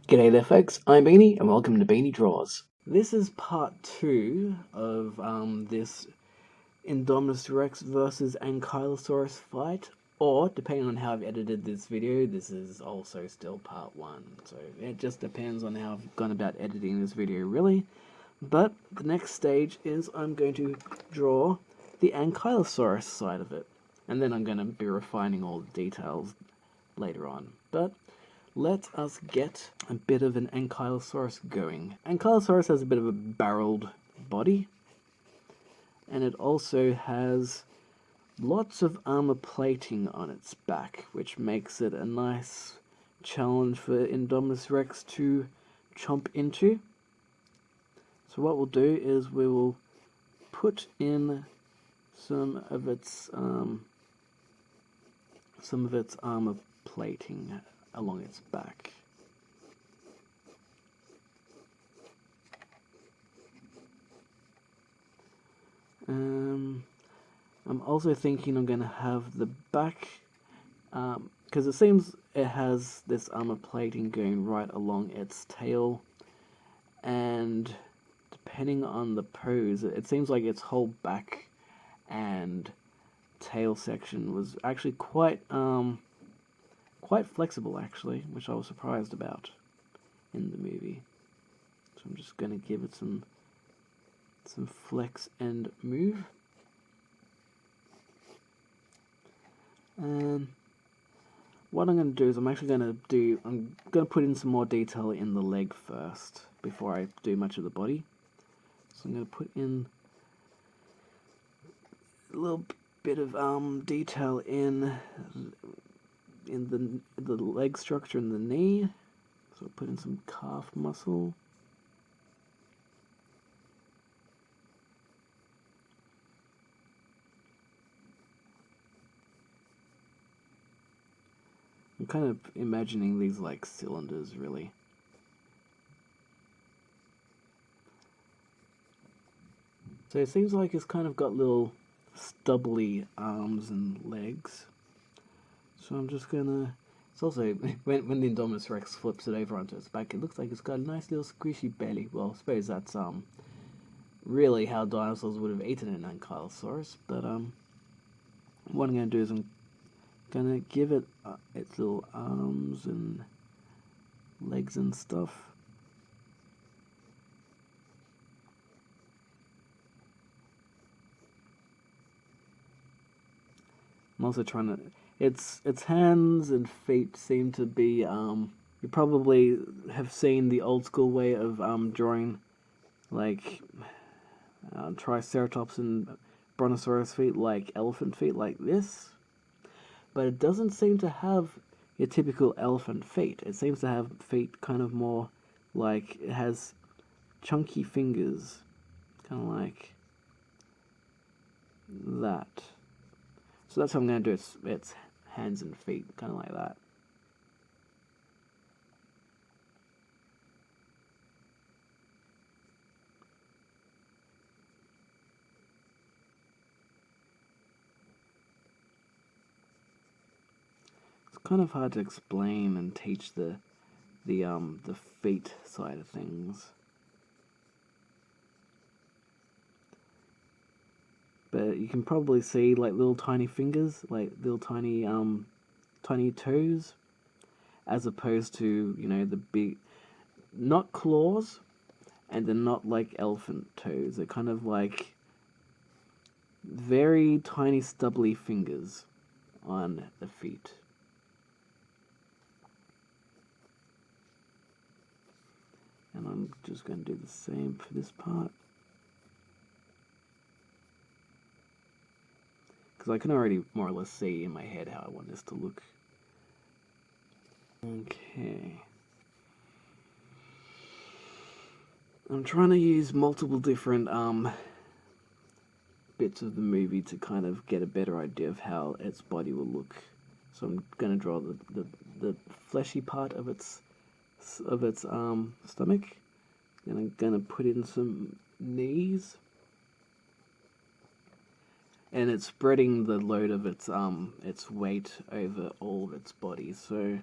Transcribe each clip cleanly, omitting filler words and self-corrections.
G'day there folks, I'm Beanie and welcome to Beanie Draws. This is part 2 of this Indominus Rex versus Ankylosaurus fight, or depending on how I've edited this video, this is also still part 1. So it just depends on how I've gone about editing this video really. But the next stage is I'm going to draw the Ankylosaurus side of it. And then I'm going to be refining all the details later on. But let us get a bit of an Ankylosaurus going. Ankylosaurus has a bit of a barreled body, and it also has lots of armor plating on its back, which makes it a nice challenge for Indominus Rex to chomp into. So what we'll do is we will put in some of its armor plating along its back. I'm also thinking I'm going to have the back, because it seems it has this armor plating going right along its tail, and depending on the pose, it seems like its whole back and tail section was actually quite flexible actually, which I was surprised about in the movie. So I'm just going to give it some flex and move. And what I'm going to do is I'm going to put in some more detail in the leg first before I do much of the body. So I'm going to put in a little bit of detail in the leg structure and the knee. So put in some calf muscle. I'm kind of imagining these like cylinders, really. So it seems like it's kind of got little stubbly arms and legs. So I'm just gonna... It's also, when the Indominus Rex flips it over onto its back, it looks like it's got a nice little squishy belly. Well, I suppose that's really how dinosaurs would have eaten an Ankylosaurus. But what I'm gonna do is I'm gonna give it its little arms and legs and stuff. I'm also trying to... Its hands and feet seem to be... you probably have seen the old school way of drawing like Triceratops and Brontosaurus feet, like elephant feet, like this. But it doesn't seem to have your typical elephant feet. It seems to have feet kind of more like... It has chunky fingers, kind of like that. So that's how I'm going to do its hands and feet, kind of like that. It's kind of hard to explain and teach the feet side of things. But you can probably see like little tiny fingers, like little tiny tiny toes, as opposed to, you know, the big, not claws, and they're not like elephant toes. They're kind of like very tiny stubbly fingers on the feet. And I'm just going to do the same for this part. Because I can already more or less see in my head how I want this to look. Okay. I'm trying to use multiple different bits of the movie to kind of get a better idea of how its body will look. So I'm going to draw the fleshy part of its stomach. Then I'm going to put in some knees. And it's spreading the load of its weight over all of its body. So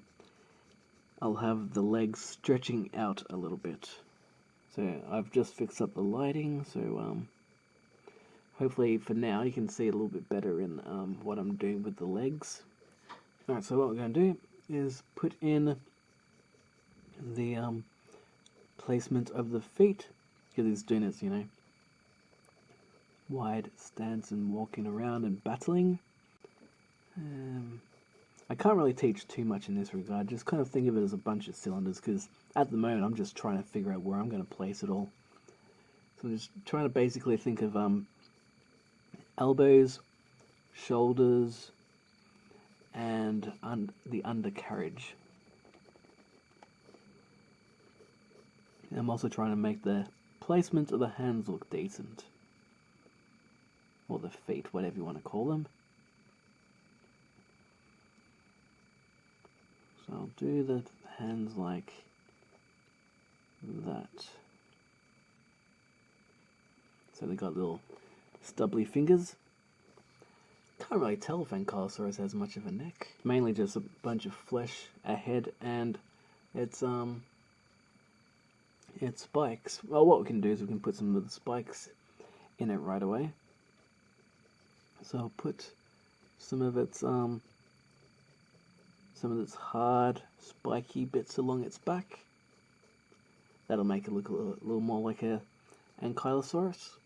I'll have the legs stretching out a little bit. So I've just fixed up the lighting, so hopefully for now you can see a little bit better in what I'm doing with the legs. Alright, so what we're going to do is put in the placement of the feet, because he's doing his, wide stance and walking around and battling. I can't really teach too much in this regard, just kind of think of it as a bunch of cylinders, because at the moment I'm just trying to figure out where I'm going to place it all. So I'm just trying to basically think of elbows, shoulders, and the undercarriage. I'm also trying to make the placement of the hands look decent. Or the feet, whatever you want to call them. So I'll do the hands like that. So they got little stubbly fingers. Can't really tell if Ankylosaurus has much of a neck. Mainly just a bunch of flesh, a head, and its spikes. Well, what we can do is we can put some of the spikes in it right away. So I'll put some of its hard, spiky bits along its back. That'll make it look a little more like a Ankylosaurus.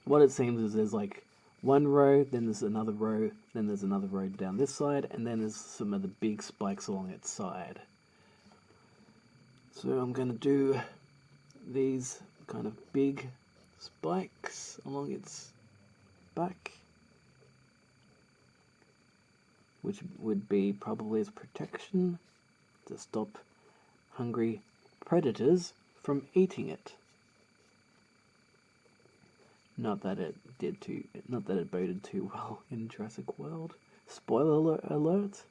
What it seems is there's like one row, then there's another row, then there's another row down this side, and then there's some of the big spikes along its side. So I'm going to do these kind of big spikes along its back, which would be probably as protection to stop hungry predators from eating it. Not that it boded too well in Jurassic World. Spoiler alert.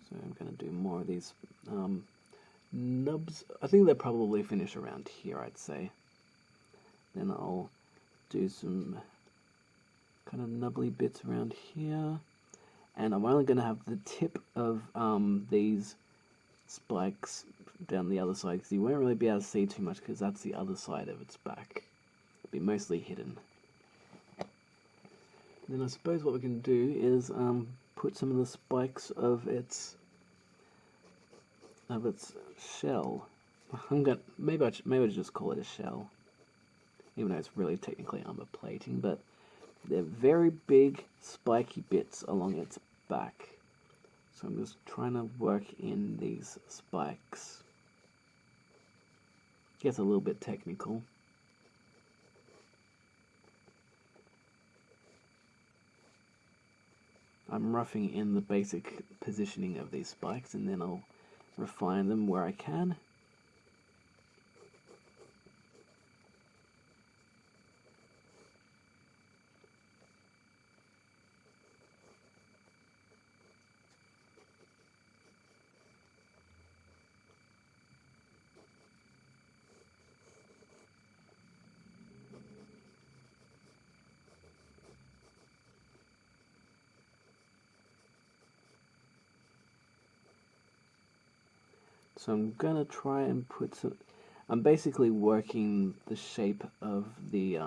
So I'm going to do more of these nubs. I think they're probably finished around here, I'd say. Then I'll do some kind of nubbly bits around here. And I'm only going to have the tip of these spikes down the other side, because you won't really be able to see too much, because that's the other side of its back. It'll be mostly hidden. Then I suppose what we can do is put some of the spikes of its shell. Maybe I just call it a shell, even though it's really technically armor plating. But they're very big, spiky bits along its back. So I'm just trying to work in these spikes. Gets a little bit technical. I'm roughing in the basic positioning of these spikes, and then I'll refine them where I can. So I'm gonna try and put some. I'm basically working the shape of the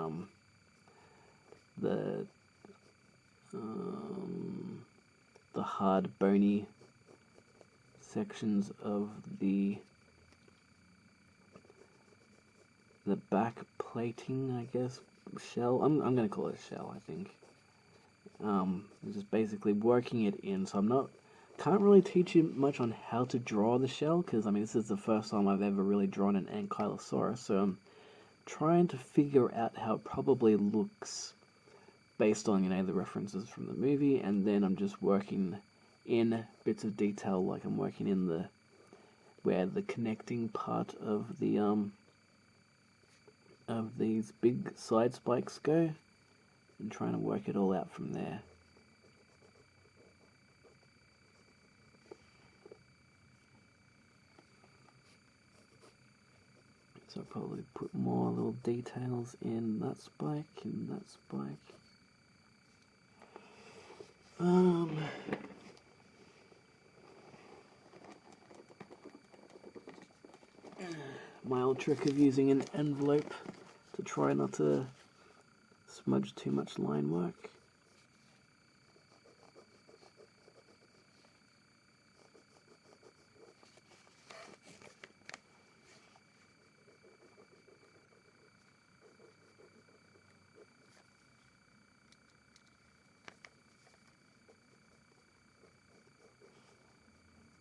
hard bony sections of the back plating, I guess, shell. I'm gonna call it a shell, I think. I'm just basically working it in, so can't really teach you much on how to draw the shell, because I mean this is the first time I've ever really drawn an Ankylosaurus, so I'm trying to figure out how it probably looks based on, the references from the movie, and then I'm just working in bits of detail, like I'm working in where the connecting part of the of these big side spikes go, and trying to work it all out from there. So I'll probably put more little details in that spike and that spike. My old trick of using an envelope to try not to smudge too much line work.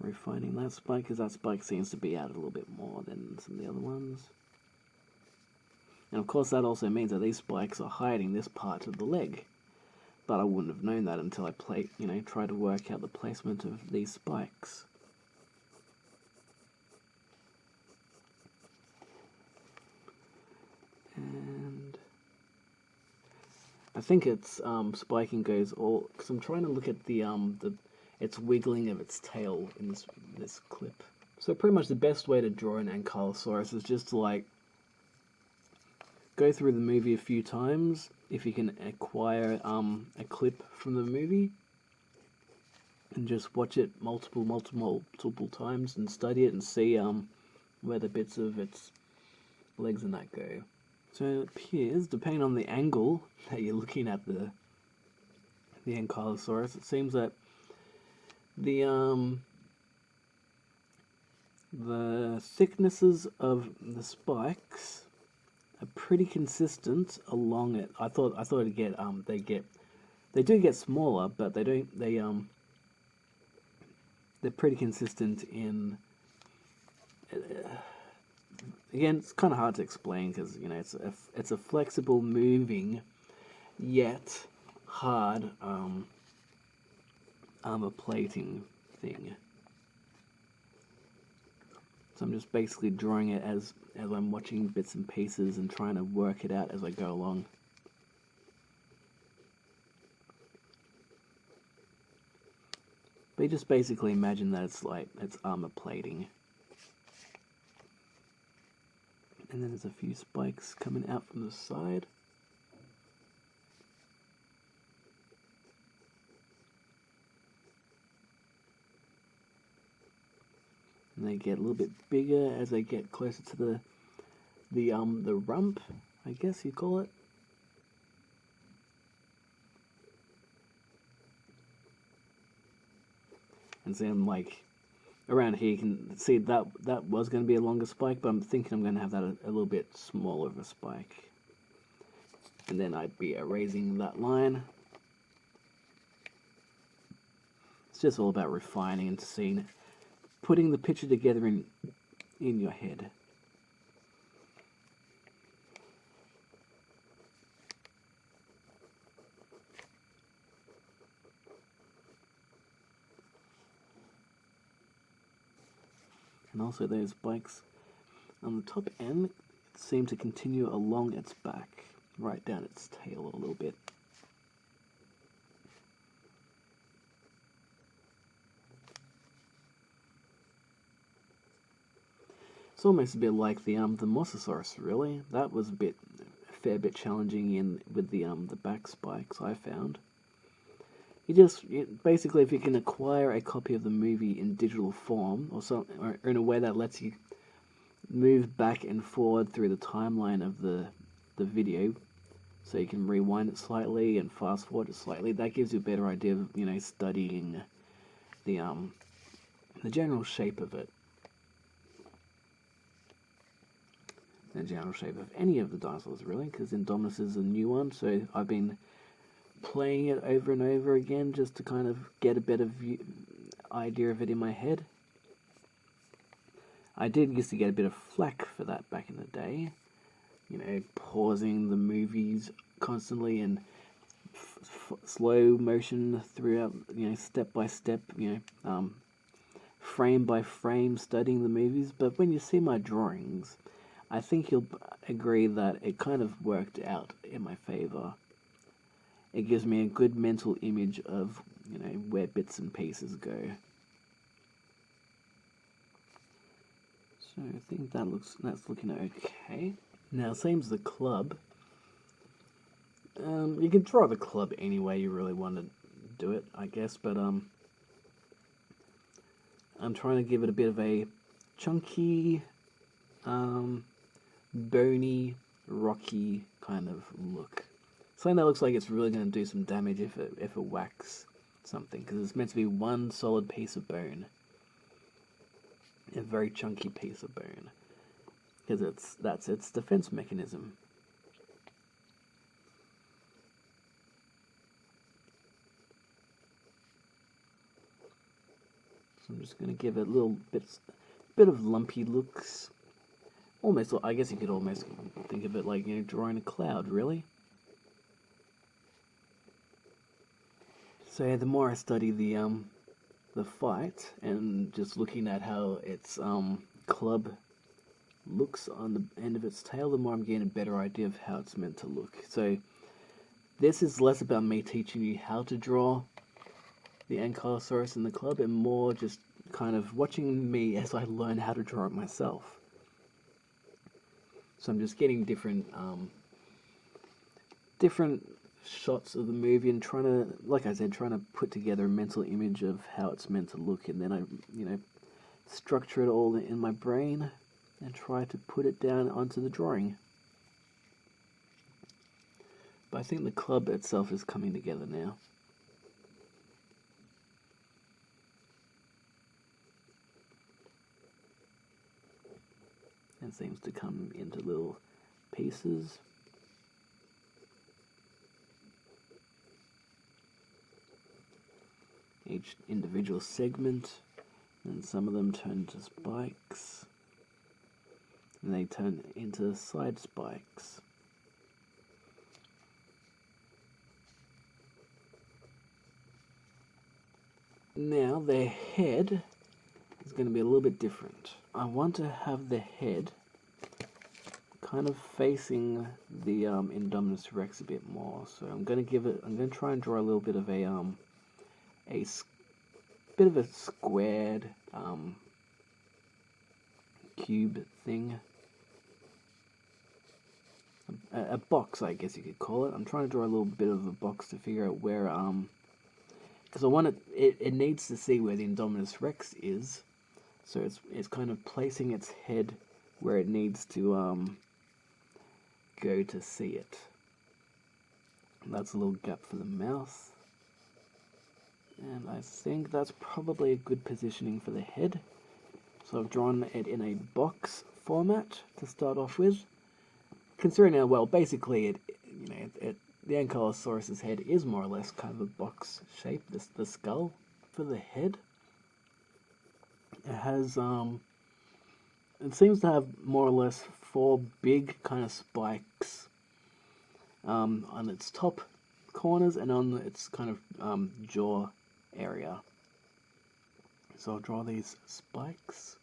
Refining that spike, because that spike seems to be out a little bit more than some of the other ones. And of course that also means that these spikes are hiding this part of the leg. But I wouldn't have known that until I try to work out the placement of these spikes. And I think it's spiking goes all, because I'm trying to look at the its wiggling of its tail in this clip. So pretty much the best way to draw an Ankylosaurus is just to like go through the movie a few times, if you can acquire a clip from the movie, and just watch it multiple times and study it and see where the bits of its legs and that go. So it appears, depending on the angle that you're looking at the Ankylosaurus, it seems that the thicknesses of the spikes are pretty consistent along it. I thought it'd get they do get smaller, but they're pretty consistent in. Again, it's kind of hard to explain because it's a flexible, moving, yet hard armor plating thing. So I'm just basically drawing it as I'm watching bits and pieces and trying to work it out as I go along. But you just basically imagine that it's armor plating. And then there's a few spikes coming out from the side. And they get a little bit bigger as they get closer to the rump, I guess you call it. And so I'm like, around here you can see that was going to be a longer spike, but I'm thinking I'm going to have that a little bit smaller of a spike. And then I'd be erasing that line. It's just all about refining and seeing, putting the picture together in your head. And also those spikes on the top end seem to continue along its back, right down its tail a little bit. It's almost a bit like the Mosasaurus, really. That was a fair bit challenging with the back spikes, I found. Basically, if you can acquire a copy of the movie in digital form, or in a way that lets you move back and forward through the timeline of the video, so you can rewind it slightly and fast forward it slightly, that gives you a better idea of studying the general shape of it. The general shape of any of the dinosaurs, really, because Indominus is a new one, so I've been playing it over and over again just to kind of get a better idea of it in my head. I did used to get a bit of flack for that back in the day, pausing the movies constantly and slow motion throughout, step by step, frame by frame studying the movies. But when you see my drawings, I think you'll agree that it kind of worked out in my favor. It gives me a good mental image of, where bits and pieces go. So I think that's looking okay. Now, same as the club. You can draw the club any way you really want to do it, I guess, but I'm trying to give it a bit of a chunky, bony, rocky kind of look. Something that looks like it's really going to do some damage if it whacks something, because it's meant to be one solid piece of bone. A very chunky piece of bone. Because that's its defense mechanism. So I'm just going to give it a little bit of lumpy looks. Almost, I guess you could almost think of it like, you know, drawing a cloud, really. So yeah, the more I study the fight and just looking at how its club looks on the end of its tail, the more I'm getting a better idea of how it's meant to look. So this is less about me teaching you how to draw the Ankylosaurus in the club and more just kind of watching me as I learn how to draw it myself. So I'm just getting different shots of the movie and trying to, like I said, trying to put together a mental image of how it's meant to look, and then I, you know, structure it all in my brain and try to put it down onto the drawing. But I think the club itself is coming together now. It seems to come into little pieces. Each individual segment, and some of them turn into spikes, and they turn into side spikes. Now their head is going to be a little bit different. I want to have the head kind of facing the Indominus Rex a bit more, so I'm going to try and draw a little bit of a squared cube thing, a box, I guess you could call it. I'm trying to draw a little bit of a box to figure out where because I want it needs to see where the Indominus Rex is, so it's kind of placing its head where it needs to go to see it. And that's a little gap for the mouth. And I think that's probably a good positioning for the head. So I've drawn it in a box format to start off with. Considering how well, basically, the Ankylosaurus's head is more or less kind of a box shape. The skull for the head. It has it seems to have more or less 4 big kind of spikes on its top corners and on its kind of jaw area. So I'll draw these spikes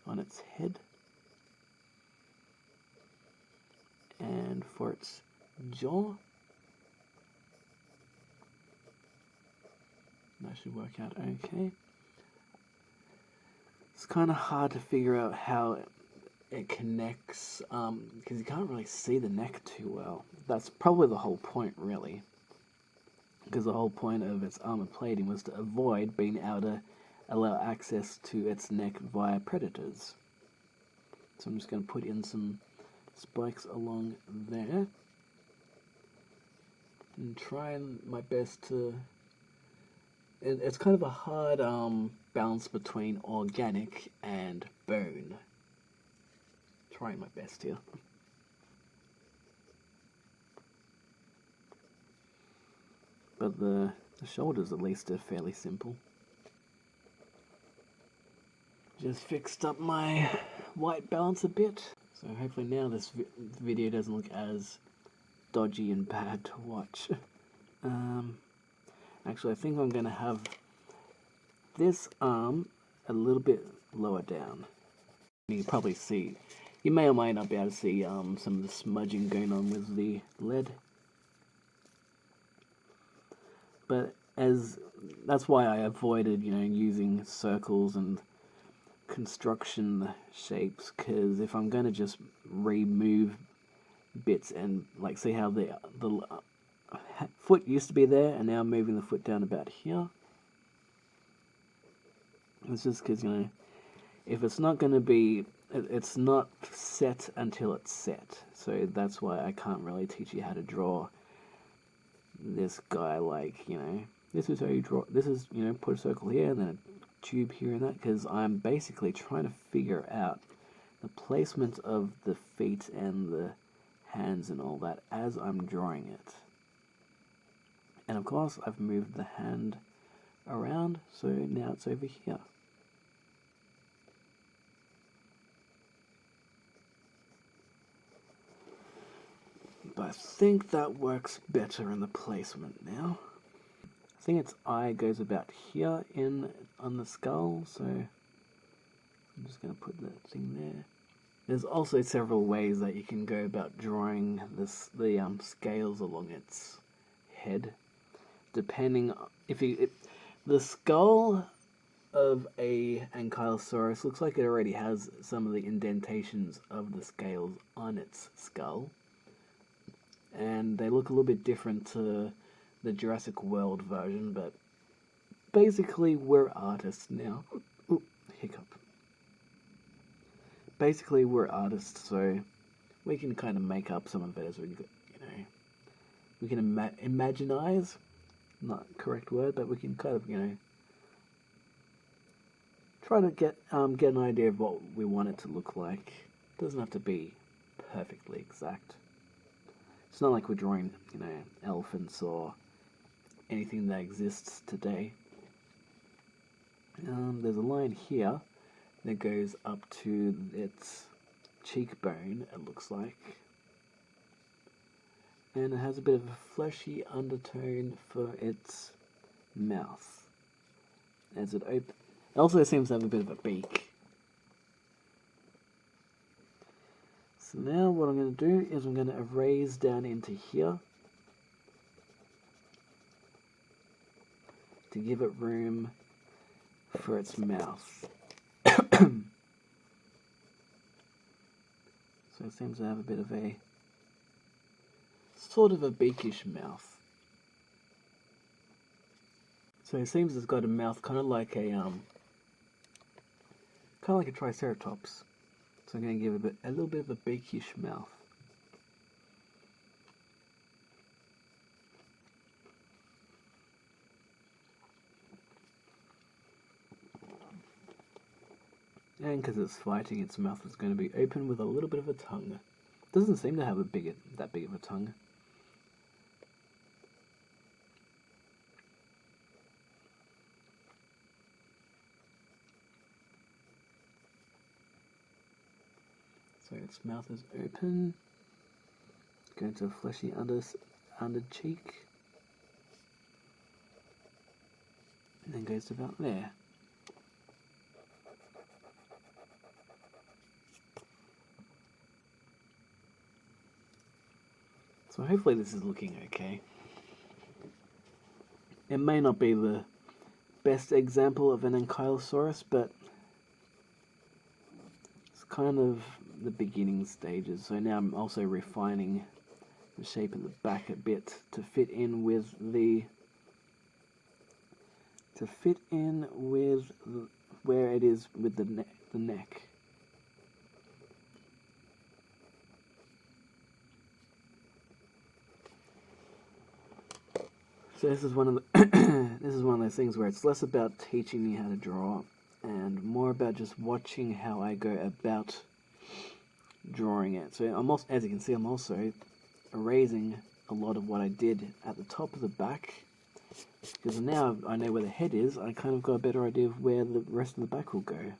on its head, and for its jaw, that should work out okay. It's kind of hard to figure out how it connects, because you can't really see the neck too well. That's probably the whole point, really. Because the whole point of its armor plating was to avoid being able to allow access to its neck via predators. So I'm just going to put in some spikes along there. And try my best to... It's kind of a hard balance between organic and bone. Trying my best here. But the shoulders, at least, are fairly simple. Just fixed up my white balance a bit. So hopefully now this video doesn't look as dodgy and bad to watch. Actually, I think I'm going to have this arm a little bit lower down. You can probably see, you may or may not be able to see some of the smudging going on with the lead. But that's why I avoided, using circles and construction shapes, because if I'm going to just remove bits and like see how the foot used to be there and now I'm moving the foot down about here, it's just because, you know, if it's not going to be, it's not set until it's set. So that's why I can't really teach you how to draw this guy, like, you know, this is how you draw, this is, you know, put a circle here and then a tube here and that, because I'm basically trying to figure out the placement of the feet and the hands and all that as I'm drawing it. And of course I've moved the hand around, so now it's over here. But I think that works better in the placement now. I think its eye goes about here on the skull, so I'm just going to put that thing there. There's also several ways that you can go about drawing the scales along its head, depending the skull of a Ankylosaurus looks like it already has some of the indentations of the scales on its skull, and they look a little bit different to the Jurassic World version, but basically we're artists now. Ooh, hiccup. Basically we're artists, so we can kind of make up some of it as we, you know, we can imaginize, not correct word, but we can kind of, you know, try to get an idea of what we want it to look like. It doesn't have to be perfectly exact. It's not like we're drawing, you know, elephants or anything that exists today. There's a line here that goes up to its cheekbone, it looks like. And it has a bit of a fleshy undertone for its mouth. As it opens. It also seems to have a bit of a beak. So now what I'm going to do is I'm going to erase down into here to give it room for its mouth. So it seems to have a bit of a sort of a beakish mouth. So it seems it's got a mouth kind of like a triceratops. So I'm going to give it a little bit of a beakish mouth. And because it's fighting, its mouth is going to be open with a little bit of a tongue. Doesn't seem to have that big of a tongue. So its mouth is open. Going to a fleshy under cheek. And then goes to about there. So hopefully this is looking okay. It may not be the best example of an Ankylosaurus, but it's kind of the beginning stages. So now I'm also refining the shape of the back a bit to fit in with where it is with the neck. So this is one of those things where it's less about teaching you how to draw and more about just watching how I go about drawing it. So I'm also, as you can see, I'm also erasing a lot of what I did at the top of the back, because now I know where the head is. I kind of got a better idea of where the rest of the back will go.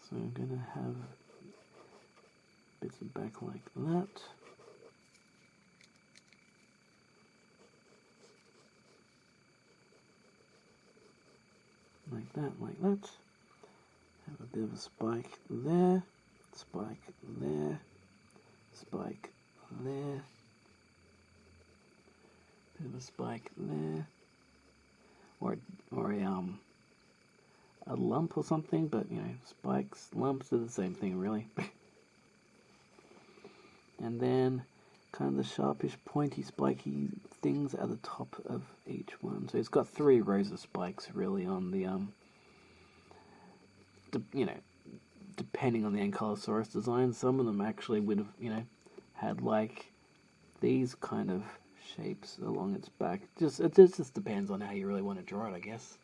So I'm going to have bits of back like that. Like that, like that. Have a bit of a spike there, spike there, spike there, bit of a spike there, or a a lump or something, but you know, spikes, lumps are the same thing really. And then kind of the sharpish, pointy, spiky things at the top of each one. So it's got 3 rows of spikes really on the you know, depending on the Ankylosaurus design. Some of them actually would have, you know, had like these kind of shapes along its back. It just depends on how you really want to draw it, I guess.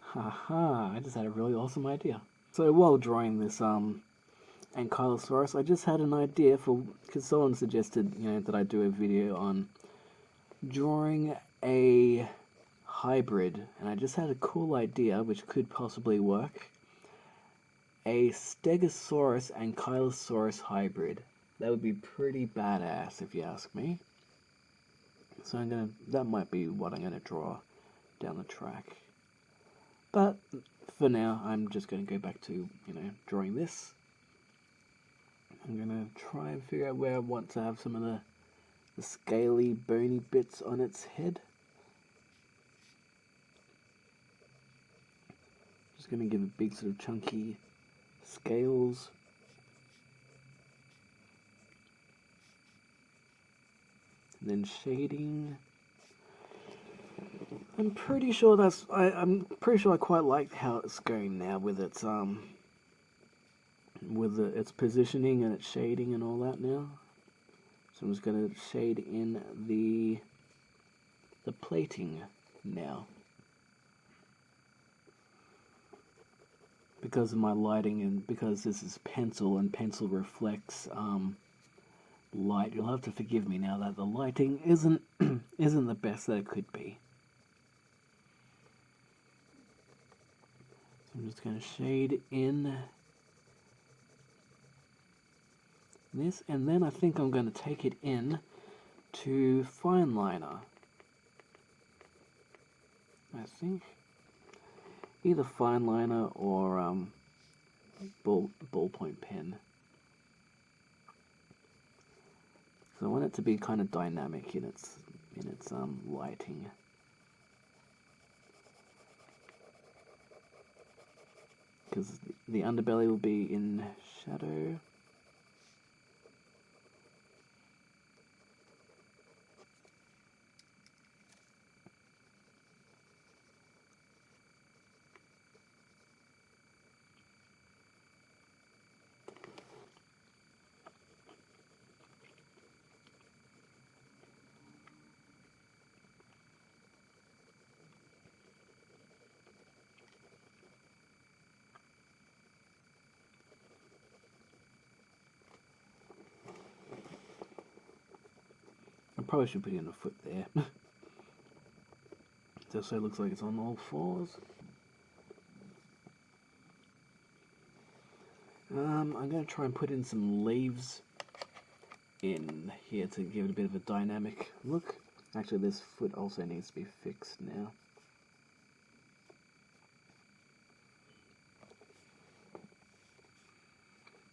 Haha, I just had a really awesome idea. So while drawing this Ankylosaurus, I just had an idea because someone suggested, you know, that I do a video on drawing a hybrid, and I just had a cool idea which could possibly work. A Stegosaurus Ankylosaurus hybrid. That would be pretty badass if you ask me. So that might be what I'm gonna draw down the track. But for now, I'm just gonna go back to, you know, drawing this. I'm gonna try and figure out where I want to have some of the scaly, bony bits on its head. Just gonna give it big sort of chunky scales. And then shading. I'm pretty sure I'm pretty sure I quite like how it's going now with its its positioning and its shading and all that now. So I'm just going to shade in the plating now. Because of my lighting and because this is pencil and pencil reflects light, you'll have to forgive me now that the lighting isn't the best that it could be. So I'm just going to shade in this, and then I think I'm going to take it in to fine liner. I think either fine liner or ballpoint pen. So I want it to be kind of dynamic in its lighting. Because the underbelly will be in shadow. I probably should put in a foot there. Just so it looks like it's on all fours. I'm going to try and put in some leaves in here to give it a bit of a dynamic look. Actually, this foot also needs to be fixed now.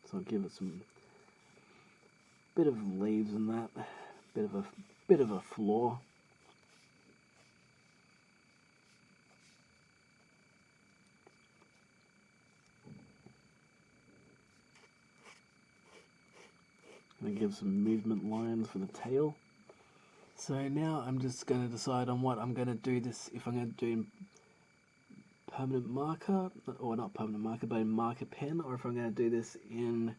So I'll give it some bit of leaves and that, bit of a floor. And give some movement lines for the tail. So now I'm just going to decide on what I'm going to do this, if I'm going to do permanent marker, or not permanent marker, but in marker pen, or if I'm going to do this in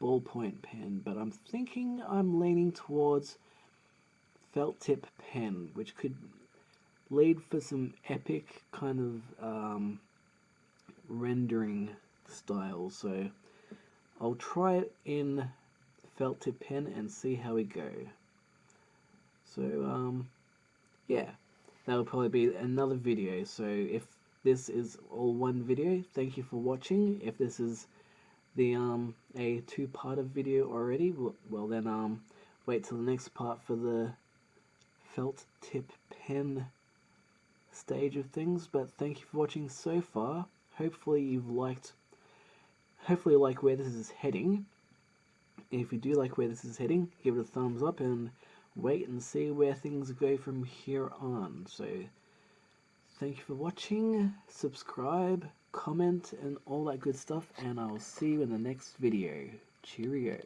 ballpoint pen. But I'm thinking I'm leaning towards felt tip pen, which could lead for some epic kind of rendering style. So I'll try it in felt tip pen and see how we go. So yeah, that'll probably be another video. So if this is all one video, thank you for watching. If this is the a two-parter video already, well then wait till the next part for the felt tip pen stage of things. But thank you for watching so far. Hopefully you like where this is heading. If you do like where this is heading, give it a thumbs up and wait and see where things go from here on. So thank you for watching. Subscribe, comment, and all that good stuff. And I'll see you in the next video. Cheerio.